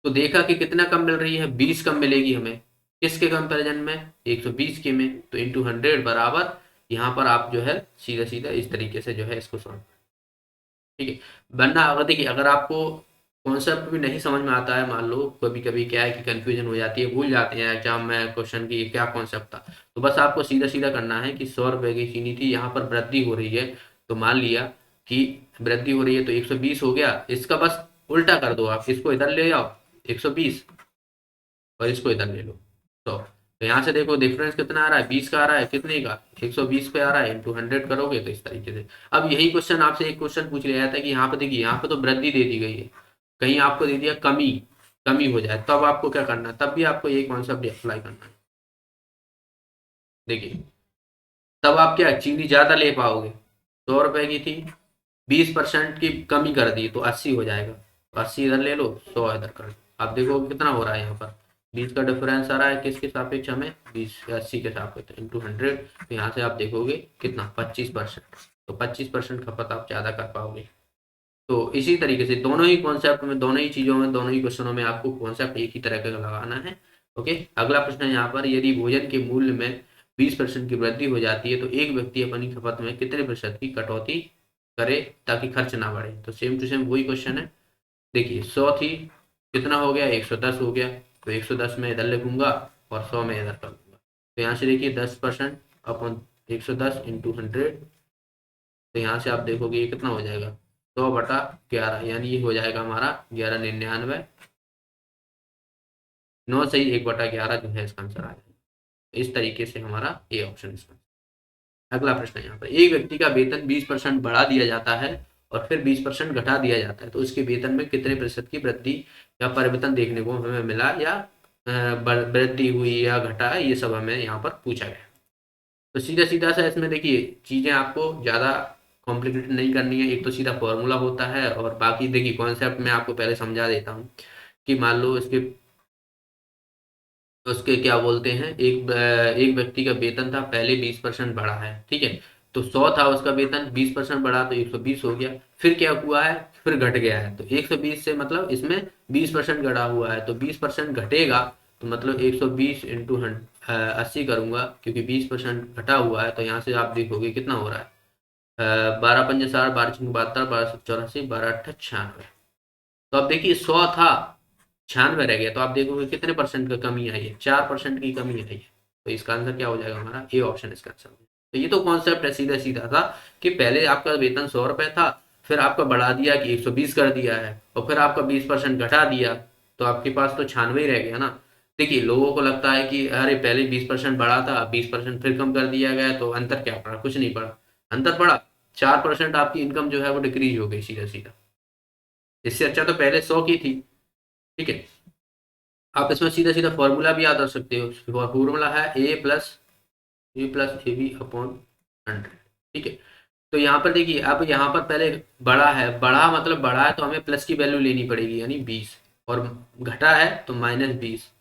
[SPEAKER 1] तो देखा कि कितना कम मिल रही है, 20 कम मिलेगी हमें। किसके कंपैरिजन में, 120 के में, तो इंटू 100 बराबर, यहाँ पर आप जो है सीधा सीधा इस तरीके से जो है इसको सॉल्व। ठीक है, वरना अगर देखिए अगर आपको कॉन्सेप्ट भी नहीं समझ में आता है, मान लो कभी कभी क्या है कि कंफ्यूजन हो जाती है, भूल जाते हैं एग्जाम में क्वेश्चन की क्या कॉन्सेप्ट था, तो बस आपको सीधा सीधा करना है कि 100 रुपए की चीनी थी, यहाँ पर वृद्धि हो रही है, तो मान लिया कि वृद्धि हो रही है तो 120 हो गया, इसका बस उल्टा कर दो, आप इसको इधर ले आओ 120 और इसको इधर ले लो 100। तो यहाँ से देखो डिफरेंस कितना आ रहा है, 20 का आ रहा है, कितने का, 120 पे आ रहा है, इंटू 100 करोगे तो इस तरीके से। अब यही क्वेश्चन आपसे एक क्वेश्चन पूछ लिया जाता है कि यहाँ पे देखिए, यहाँ पे तो वृद्धि दे दी गई है, कहीं आपको दे दिया कमी, कमी हो जाए, तब आपको क्या करना है, तब भी आपको यही कॉन्सेप्ट अप्लाई करना है। देखिए तब आप क्या चीनी ज्यादा ले पाओगे, 100 रुपए की थी, 20% की कमी कर दी तो 80 हो जाएगा, तो 80 इधर ले लो, 100 इधर कर लो। आप देखो कितना हो रहा है, यहाँ पर 20 का डिफरेंस आ रहा है, किसके सापेक्ष हमें, 20 80 के सापेक्ष इंटू 100। तो यहाँ से आप देखोगे कितना, 25%। तो 25% खपत आप ज्यादा कर पाओगे। तो इसी तरीके से दोनों ही कॉन्सेप्ट में, दोनों ही चीजों में, दोनों ही क्वेश्चनों में आपको कॉन्सेप्ट एक ही तरह का लगाना है। ओके, अगला प्रश्न है यहाँ पर, यदि भोजन के मूल्य में 20% की वृद्धि हो जाती है तो एक व्यक्ति अपनी खपत में कितने प्रतिशत की कटौती करे ताकि खर्च ना बढ़े। तो सेम टू सेम वही क्वेश्चन है। देखिए 100 थी, कितना हो गया, 110 हो गया, तो 110 में इधर लिखूंगा और 100 में इधर कर दूंगा। तो यहाँ से देखिए 10% अपन 110 इंटू 100, तो यहाँ से आप देखोगे ये कितना हो जाएगा, 100/11, यानी ये हो जाएगा हमारा 1199। 9 सही 1/11 जो है इसका आंसर आ जाएगा। इस तरीके से हमारा ए ऑप्शन इसका। अगला प्रश्न है यहाँ पर, एक व्यक्ति का वेतन 20% बढ़ा दिया जाता है और फिर 20% घटा दिया जाता है, तो उसके वेतन में कितने प्रतिशत की वृद्धि या परिवर्तन देखने को हमें मिला, या वृद्धि हुई या घटा, ये सब हमें यहाँ पर पूछा गया। तो सीधा सीधा सा इसमें देखिए चीजें आपको ज्यादा कॉम्प्लिकेटेड नहीं करनी है, एक तो सीधा फॉर्मूला होता है, और बाकी देखिए कॉन्सेप्ट में आपको पहले समझा देता हूँ कि मान लो इसके उसके क्या बोलते हैं, एक व्यक्ति का वेतन था पहले 20% बढ़ा है, ठीक है, तो 100 था उसका वेतन, 20% बढ़ा तो 120 हो गया। फिर क्या हुआ है, फिर घट गया है, तो 120 से मतलब इसमें 20% घटा हुआ है, तो 20% घटेगा, तो मतलब 120 इंटू 80 करूंगा, क्योंकि 20% घटा हुआ है, तो यहाँ से आप देखोगे कितना हो रहा है, 12×5 = 60, 12×6 = 72, 12×7 = 84, 12×8 = 96। तो अब देखिए 100 था, 96 रह गया, तो आप देखोगे कितने परसेंट का कमी आई है, 4% की कमी आई है। तो इसका आंसर क्या हो जाएगा हमारा, ए ऑप्शन इसका आंसर। तो ये तो कॉन्सेप्ट है, सीधा सीधा था कि पहले आपका वेतन 100 रुपए था, फिर आपका बढ़ा दिया कि 120 कर दिया है, और फिर आपका 20% घटा दिया, तो आपके पास तो 96 ही रह गया ना। देखिए लोगों को लगता है कि अरे पहले 20% बढ़ा था, 20% फिर कम कर दिया गया, तो अंतर क्या पड़ा, कुछ नहीं पड़ा। अंतर पड़ा, 4% आपकी इनकम जो है वो डिक्रीज हो गई सीधा सीधा। इससे अच्छा तो पहले 100 की थी। ठीक है, आप इसमें सीधा सीधा फॉर्मूला भी याद रख सकते हो, फॉर्मूला है A+B+AB/100। ठीक है, तो यहाँ पर देखिए, अब यहाँ पर पहले बड़ा है, बड़ा मतलब बड़ा है तो हमें प्लस की वैल्यू लेनी पड़ेगी, यानी 20, और घटा है तो -20।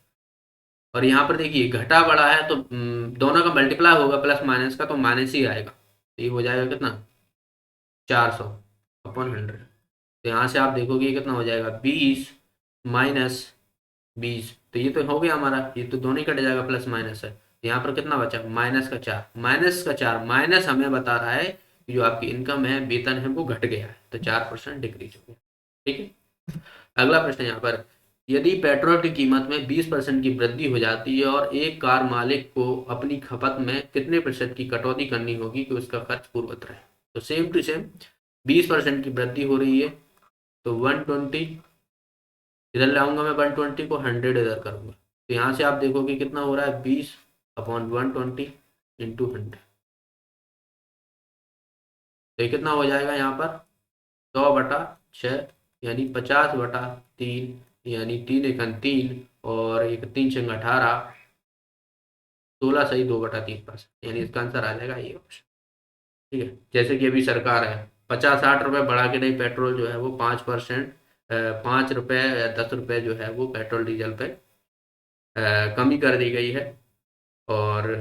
[SPEAKER 1] और यहाँ पर देखिए घटा बड़ा है तो दोनों का मल्टीप्लाई होगा प्लस माइनस का, तो माइनस ही आएगा, तो ये हो जाएगा कितना, 400/100। तो यहाँ से आप देखोगे ये कितना हो जाएगा, 20 - 20, तो ये तो हो गया हमारा, ये तो दोनों ही कट जाएगा, प्लस माइनस है, तो यहाँ पर कितना बचा, -4, -4, माइनस हमें बता रहा है कि जो आपकी इनकम है, वेतन है, वो घट गया है, तो 4% डिक्रीज हो गया। ठीक है, अगला प्रश्न यहाँ पर, यदि पेट्रोल की कीमत में 20% की वृद्धि हो जाती है और एक कार मालिक को अपनी खपत में कितने प्रतिशत की कटौती करनी होगी कि उसका खर्च पूर्ववत रहे। तो सेम टू सेम 20% की वृद्धि हो रही है, तो 120 इधर लाऊंगा मैं, 120 को 100 इधर करूंगा, तो यहाँ से आप देखोगे कितना हो रहा है, 20/120 इंटू 100, तो ये कितना हो जाएगा यहाँ पर, 100/6, यानी 50/3, यानी 3×1 = 3, और 1×3 = 18, 16 सही 2/3%, यानी इसका आंसर आ जाएगा ये ऑप्शन। ठीक है, जैसे कि अभी सरकार है 50-60 रुपए बढ़ा के नहीं, पेट्रोल जो है वो 5%, 5 रुपए या 10 रुपए जो है वो पेट्रोल डीजल पे कमी कर दी गई है। और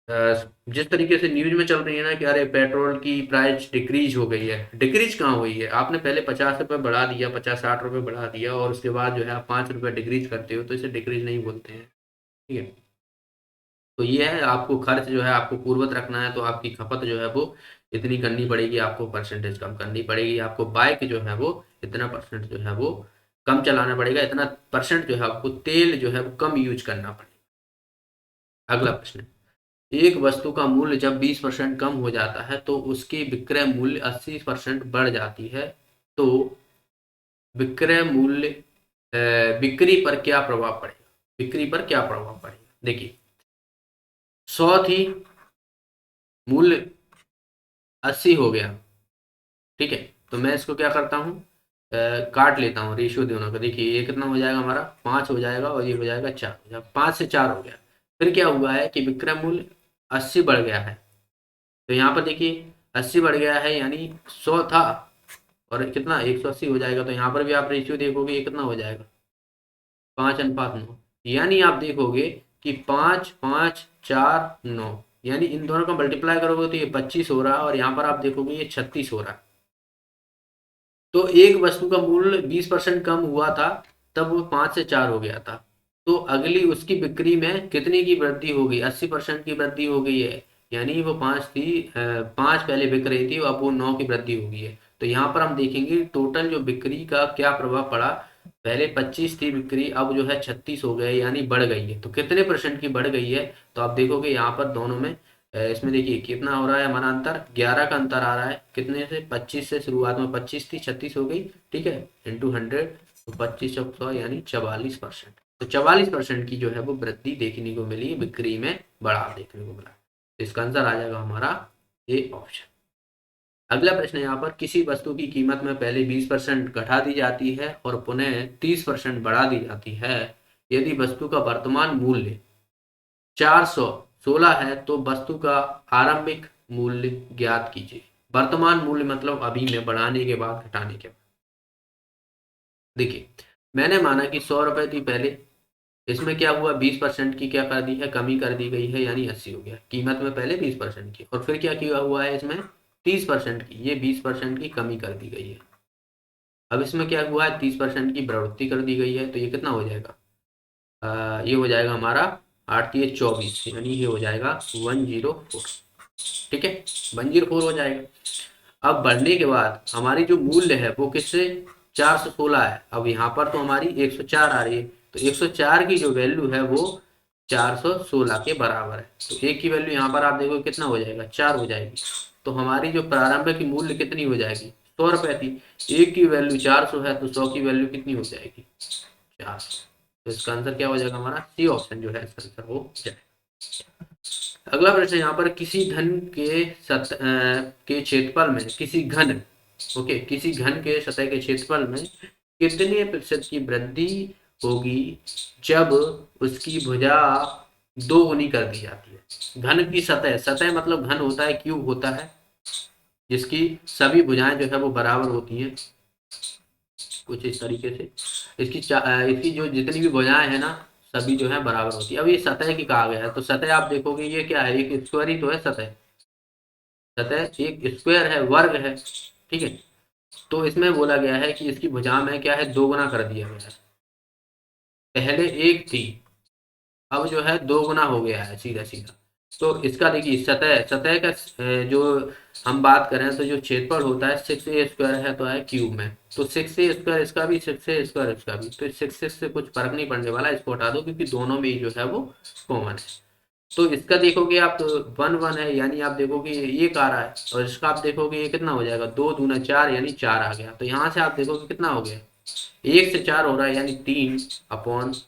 [SPEAKER 1] अ, जिस तरीके से न्यूज में चल रही है ना कि अरे पेट्रोल की प्राइस डिक्रीज हो गई है, डिक्रीज कहाँ हुई है, आपने पहले 50 रुपए बढ़ा दिया, 50-60 रुपए बढ़ा दिया, और उसके बाद जो है आप 5 रुपए डिक्रीज करते हो, तो इसे डिक्रीज नहीं बोलते हैं। ठीक है, तो ये है, आपको खर्च जो है आपको पूर्वत रखना है, तो आपकी खपत जो है वो इतनी करनी पड़ेगी, आपको परसेंटेज कम करनी पड़ेगी, आपको बाइक जो है वो इतना परसेंट जो है वो कम चलाना पड़ेगा, इतना परसेंट जो है आपको तेल जो है वो कम यूज करना पड़ेगा। अगला प्रश्न, एक वस्तु का मूल्य जब 20% कम हो जाता है तो उसकी विक्रय मूल्य 80% बढ़ जाती है, तो विक्रय मूल्य बिक्री पर क्या प्रभाव पड़ेगा, बिक्री पर क्या प्रभाव पड़ेगा। देखिए 100 थी, मूल्य 80 हो गया। ठीक है, तो मैं इसको क्या करता हूँ, काट लेता हूँ रेशियो दोनों का। देखिए ये कितना हो जाएगा हमारा, 5 हो जाएगा, और ये हो जाएगा 4, जब 5 से 4 हो गया, फिर क्या हुआ है कि विक्रय मूल्य 80 बढ़ गया है, तो यहाँ पर देखिए 80 बढ़ गया है, यानी 100 था, और कितना 180 हो जाएगा, तो यहाँ पर भी आप रेशियो देखोगे ये कितना हो जाएगा, 5:9, यानी आप देखोगे कि 5, 5, 4, 9, यानी इन दोनों का मल्टीप्लाई करोगे तो ये 25 हो रहा है, और यहाँ पर आप देखोगे ये 36 हो रहा है। तो एक वस्तु का मूल्य 20% कम हुआ था, तब वो 5 से 4 हो गया था, तो अगली उसकी बिक्री में कितनी की वृद्धि हो गई, 80% की वृद्धि हो गई है, यानी वो 5 थी, 5 पहले बिक रही थी, अब वो 9 की वृद्धि हो गई है। तो यहाँ पर हम देखेंगे टोटल जो बिक्री का क्या प्रभाव पड़ा, पहले 25 थी बिक्री, अब जो है 36 हो गए, यानी बढ़ गई है, तो कितने परसेंट की बढ़ गई है, तो आप देखोगे यहाँ पर दोनों में, इसमें देखिए कितना हो रहा है हमारा अंतर, 11 का अंतर आ रहा है, कितने से, 25 से, शुरुआत में 25 थी, 36 हो गई। ठीक है, इंटू 100, तो 25×100 यानी 44%, तो 44% की जो है वो वृद्धि देखने को मिली, बिक्री में बढ़ाव देखने को मिला, तो इसका आंसर आ जाएगा हमारा ए ऑप्शन। अगला प्रश्न है यहाँ पर, किसी वस्तु की कीमत में पहले 20% घटा दी जाती है और पुनः 30% बढ़ा दी जाती है, यदि वस्तु का वर्तमान मूल्य 416 है तो वस्तु का आरंभिक मूल्य ज्ञात कीजिए। वर्तमान मूल्य मतलब अभी में, बढ़ाने के बाद, घटाने के बाद। देखिए मैंने माना कि 100 रुपए थी पहले, इसमें क्या हुआ, 20% की क्या कर दी है, कमी कर दी गई है, यानी 80 हो गया। कीमत में पहले 20% की, और फिर क्या किया हुआ है इसमें 30% की, ये 20% की कमी कर दी गई है। अब इसमें क्या हुआ है, 30% की बढ़ोतरी कर दी गई है, तो ये कितना हो जाएगा, ये हो जाएगा हमारा 8×3 = 24, यानी ये हो जाएगा 104। ठीक है, 104 हो जाएगा। अब बढ़ने के बाद हमारी जो मूल्य है वो किससे 416 है। अब यहाँ पर तो हमारी 104 आ रही है, तो 104 की जो वैल्यू है वो 416 के बराबर है। तो एक की वैल्यू यहाँ पर आप देखो कितना हो जाएगा, 4 हो जाएगी। तो हमारी जो प्रारंभिक मूल्य कितनी हो जाएगी, 100 रुपए थी। एक की वैल्यू 400 है, तो 100 की वैल्यू कितनी हो जाएगी, 400। तो इसका आंसर क्या हो जाएगा, हमारा सी ऑप्शन जो है इसका आंसर हो जाएगा। अगला प्रश्न यहाँ पर, किसी घन के के क्षेत्रफल में किसी घन, ओके, किसी घन के सतह के क्षेत्रफल में कितने प्रतिशत की वृद्धि होगी जब उसकी भुजा 2 गुनी कर दी जाती है। घन की सतह, सतह मतलब घन होता है, क्यूब होता है, जिसकी सभी भुजाएं जो है वो बराबर होती हैं, कुछ इस तरीके से। इसकी जो जितनी भी भुजाएं हैं ना, सभी जो है बराबर होती है। अब ये सतह की कहा गया है, तो सतह आप देखोगे ये क्या है, एक स्क्वायर ही तो है सतह। सतह एक स्क्वायर है, वर्ग है, ठीक है। तो इसमें बोला गया है कि इसकी भुजा में क्या है, 2 गुना कर दिया गया है। पहले एक थी, अब जो है 2 गुना हो गया है सीधा सीधा। तो इसका देखिए, सतह सतह का जो हम बात करें तो जो क्षेत्रफल होता है 6a² है, तो है क्यूब में, तो 6a² इसका भी, 6a² इसका भी। तो 6 से कुछ फर्क नहीं पड़ने वाला, इसको हटा दो, क्योंकि दोनों में ही जो है वो कॉमन है। तो इसका देखोगे आप, तो 1 1 है, यानी आप देखोगे ये आ रहा है, और इसका आप देखोगे ये कितना हो जाएगा, 2 दूना 4, यानी 4 आ गया। तो यहाँ से आप देखोगे कितना हो गया, 1 से 4 हो रहा है, यानी 3/1 ×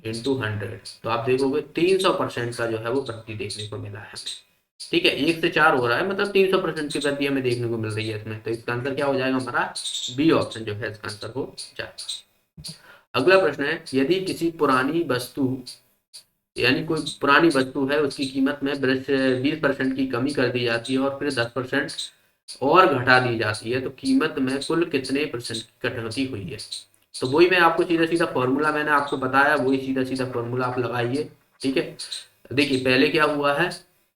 [SPEAKER 1] 100। तो आप देखोगे 300% का जो है वो वृद्धि देखने को मिला है हमें। ठीक है, 1 से 4 हो रहा है, मतलब 300% की वृद्धि हमें देखने को मिल रही है इसमें। तो इसका आंसर क्या हो जाएगा, हमारा बी ऑप्शन जो है इसका आंसर हो जाएगा। अगला प्रश्न है, यदि किसी पुरानी वस्तु, यानी कोई पुरानी वस्तु है, उसकी कीमत में 20% की कमी कर दी जाती है और फिर 10% और घटा दी जाती है, तो कीमत में कुल कितने % की कटौती हुई है। तो वही मैं आपको सीधा सीधा फॉर्मूला मैंने आपको बताया, वही सीधा सीधा फॉर्मूला आप लगाइए। ठीक है, देखिए पहले क्या हुआ है,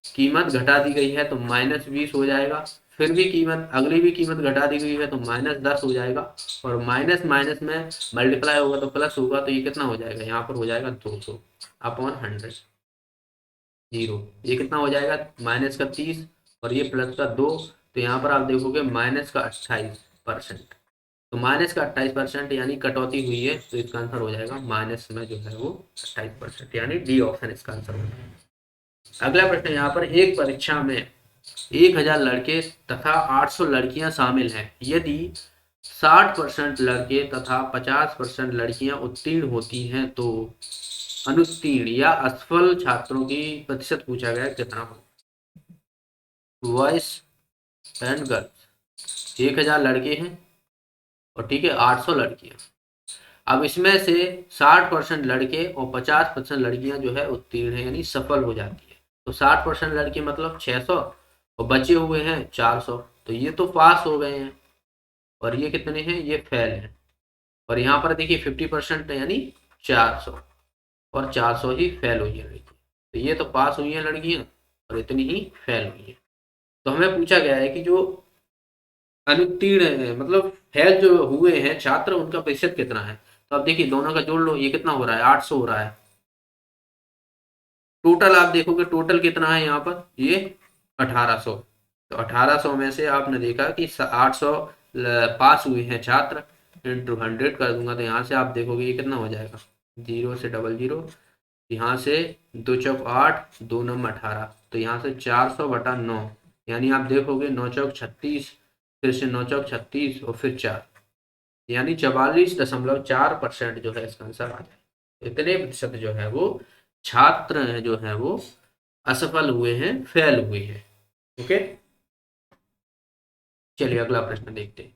[SPEAKER 1] कीमत घटा दी गई है तो -20 हो जाएगा, फिर भी कीमत, अगली भी कीमत घटा दी गई है तो -10 हो जाएगा, और माइनस माइनस में मल्टीप्लाई होगा तो प्लस होगा, तो ये कितना हो जाएगा, यहाँ पर हो जाएगा 200/100, जीरो। ये कितना हो जाएगा, -30 और ये +2, तो यहाँ पर आप देखोगे -28%। तो -28% यानी कटौती हुई है, तो इसका आंसर हो जाएगा माइनस में जो है वो 28%, यानी डी ऑप्शन इसका आंसर हो जाएगा। अगला प्रश्न यहाँ पर, एक परीक्षा में 1000 लड़के तथा 800 लड़कियां शामिल हैं, यदि 60% लड़के तथा 50% लड़कियां उत्तीर्ण होती हैं, तो अनुत्तीर्ण या असफल छात्रों की प्रतिशत पूछा गया कितना हो। बॉयज एंड गर्ल्स, 1000 लड़के हैं और ठीक है 800 लड़कियां। अब इसमें से 60% लड़के और 50% लड़कियां जो है उत्तीर्ण है, यानी सफल हो जाती है। तो 60% लड़के मतलब 600, और बचे हुए हैं 400, तो ये तो पास हो गए हैं, और ये कितने हैं, ये फेल हैं। और यहाँ पर देखिए 50% यानी 400, और 400 ही फेल हुई है लड़की। तो ये तो पास हुई हैं लड़कियां, और इतनी ही फेल हुई है। तो हमें पूछा गया है कि जो अनुत्तीर्ण है, मतलब फेल जो हुए हैं छात्र, उनका प्रतिशत कितना है। तो अब देखिए दोनों का जोड़ लो, ये कितना हो रहा है, 800 हो रहा है। टोटल आप देखोगे टोटल कितना है यहाँ पर, ये 1800। तो 1800 में से आपने देखा कि 800 पास हुए हैं छात्र, इंटू 100 कर दूंगा, तो यहाँ से आप देखोगे ये कितना हो जाएगा, 0 से 00, यहाँ से 2×4 = 8, 2×9 = 18, तो यहाँ से 400/9, यानी आप देखोगे 9×4 = 36, फिर से 9×4 = 36 और फिर 4, यानी 44.4% जो है इसका आंसर आ जाए। इतने प्रतिशत जो है वो छात्र जो है वो असफल हुए हैं, फेल हुए हैं। ओके, चलिए अगला प्रश्न देखते हैं।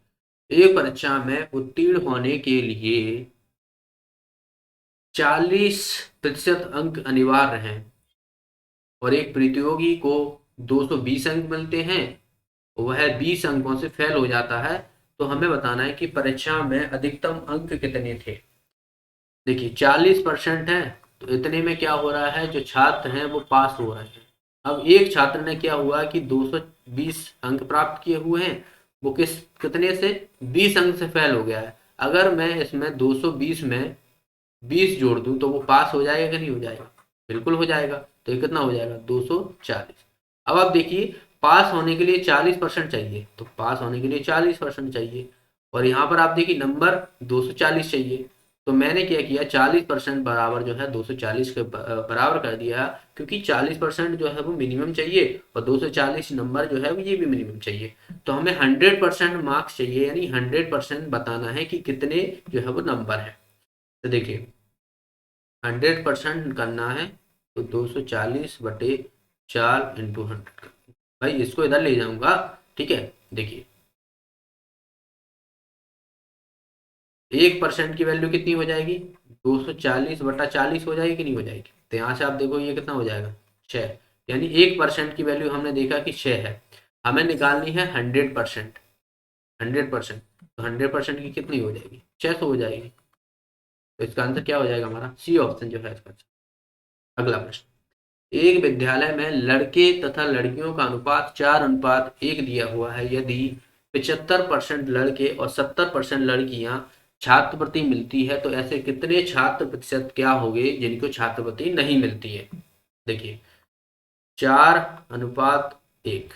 [SPEAKER 1] एक परीक्षा में उत्तीर्ण होने के लिए 40% अंक अनिवार्य हैं, और एक प्रतियोगी को 220 अंक मिलते हैं, वह 20 अंकों से फेल हो जाता है, तो हमें बताना है कि परीक्षा में अधिकतम अंक कितने थे। देखिए 40% है, तो इतने में क्या हो रहा है, जो छात्र हैं वो पास हो रहे हैं। अब एक छात्र ने क्या हुआ कि 220 अंक प्राप्त किए हुए हैं, वो कितने से 20 अंक से फेल हो गया है। अगर मैं इसमें 220 में 20 जोड़ दूं तो वो पास हो जाएगा कि नहीं हो जाएगा? बिल्कुल हो जाएगा। तो ये कितना हो जाएगा, 240। अब आप देखिए, पास होने के लिए 40% चाहिए, तो पास होने के लिए 40% चाहिए, और यहाँ पर आप देखिए नंबर 240 चाहिए। तो मैंने क्या किया, 40% बराबर जो है 240 के बराबर कर दिया, क्योंकि 40% जो है वो मिनिमम चाहिए, और 240 नंबर जो है वो ये भी मिनिमम चाहिए। तो हमें 100% मार्क्स चाहिए, यानी 100% बताना है कि कितने जो है वो नंबर है। तो देखिए 100% करना है, तो 240/4 × 100। भाई इसको इधर ले जाऊंगा, ठीक है। देखिए 1% की वैल्यू कितनी हो जाएगी, 240/40 हो जाएगी कि नहीं हो जाएगी? तो यहाँ से आप देखो ये कितना हो जाएगा, 6। यानी 1% की वैल्यू हमने देखा कि 6 है, हमें निकालनी है 100%। 100%, तो 100% की कितनी हो जाएगी, 600 हो जाएगी। तो इसका आंसर क्या हो जाएगा, हमारा सी ऑप्शन जो है इसका आंसर। अगला प्रश्न, एक विद्यालय में लड़के तथा लड़कियों का अनुपात 4:1 दिया हुआ है। यदि 75% लड़के और 70% लड़कियां छात्रवृत्ति मिलती है, तो ऐसे कितने छात्र प्रतिशत क्या होंगे जिनको छात्रवृत्ति नहीं मिलती है? देखिए 4:1,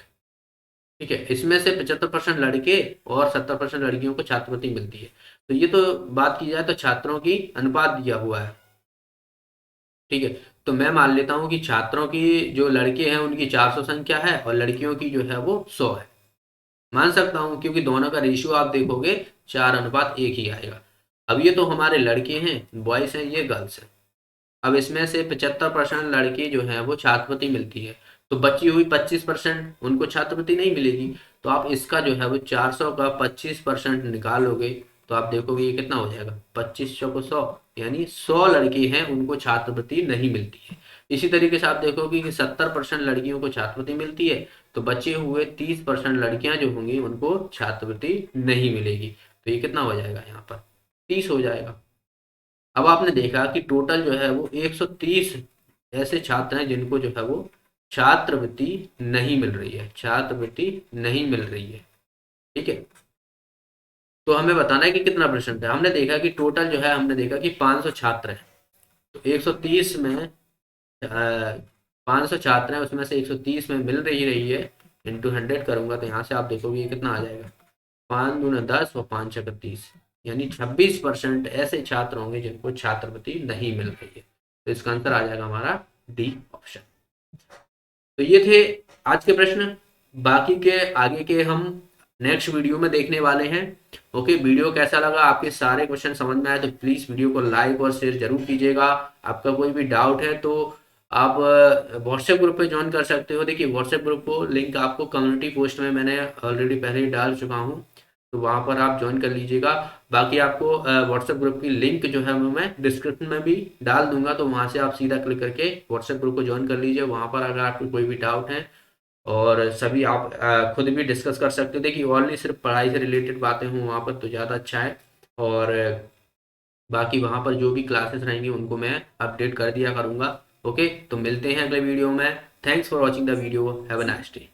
[SPEAKER 1] ठीक है। इसमें से 75% लड़के और 70% लड़कियों को छात्रवृत्ति मिलती है। तो ये तो बात की जाए तो छात्रों की अनुपात दिया हुआ है, ठीक है। तो मैं मान लेता हूँ कि छात्रों की जो लड़के हैं उनकी 400 संख्या है, और लड़कियों की जो है वो 100 है। मान सकता हूँ क्योंकि दोनों का रेशियो आप देखोगे 4:1 ही आएगा। अब ये तो हमारे लड़के हैं, बॉयज हैं, ये गर्ल्स हैं। अब इसमें से 75% लड़के जो है वो छात्रवृत्ति मिलती है, तो बची हुई 25% उनको छात्रवृत्ति नहीं मिलेगी। तो आप इसका जो है वो 400 का 25% निकालोगे, तो आप देखोगे ये कितना हो जाएगा, 2500 को 100, यानी 100 लड़के हैं उनको छात्रवृत्ति नहीं मिलती है। इसी तरीके से आप देखोगे कि 70% लड़कियों को छात्रवृत्ति मिलती है, तो बचे हुए 30% लड़कियां जो होंगी उनको छात्रवृत्ति नहीं मिलेगी। तो ये कितना हो जाएगा, यहाँ पर 30 हो जाएगा। अब आपने देखा कि टोटल जो है वो 130 ऐसे छात्र हैं जिनको जो है वो छात्रवृत्ति नहीं मिल रही है, छात्रवृत्ति नहीं मिल रही है, ठीक है। तो हमें बताना है कि कितना परसेंट है। हमने देखा कि टोटल जो है, हमने देखा कि 500 छात्र हैं, तो 130 में 500 छात्र हैं, उसमें से 130 में मिल रही है, इंटू 100 करूंगा तो यहाँ से आप देखोगे ये कितना आ जाएगा, 5×10 और 5×30, यानी 26% ऐसे छात्र होंगे जिनको छात्रवृत्ति नहीं मिल रही है। तो इसका आंसर आ जाएगा हमारा डी ऑप्शन। तो ये थे आज के प्रश्न, बाकी के आगे के हम नेक्स्ट वीडियो में देखने वाले हैं। ओके, वीडियो कैसा लगा, आपके सारे क्वेश्चन समझ में आए तो प्लीज वीडियो को लाइक और शेयर जरूर कीजिएगा। आपका कोई भी डाउट है तो आप व्हाट्सएप ग्रुप पे ज्वाइन कर सकते हो। देखिए व्हाट्सएप ग्रुप को लिंक आपको कम्युनिटी पोस्ट में मैंने ऑलरेडी पहले ही डाल चुका हूँ, तो वहाँ पर आप ज्वाइन कर लीजिएगा। बाकी आपको व्हाट्सएप ग्रुप की लिंक जो है वो मैं डिस्क्रिप्शन में भी डाल दूंगा, तो वहाँ से आप सीधा क्लिक करके व्हाट्सएप ग्रुप को ज्वाइन कर लीजिए। वहाँ पर अगर आपको कोई भी डाउट है और सभी आप खुद भी डिस्कस कर सकते हो। देखिए ओनली सिर्फ पढ़ाई से रिलेटेड बातें हों वहाँ पर तो ज़्यादा अच्छा है, और बाकी वहाँ पर जो भी क्लासेस रहेंगी उनको मैं अपडेट कर दिया करूँगा। ओके, तो मिलते हैं अगले वीडियो में। Thanks for watching the video, have a nice day.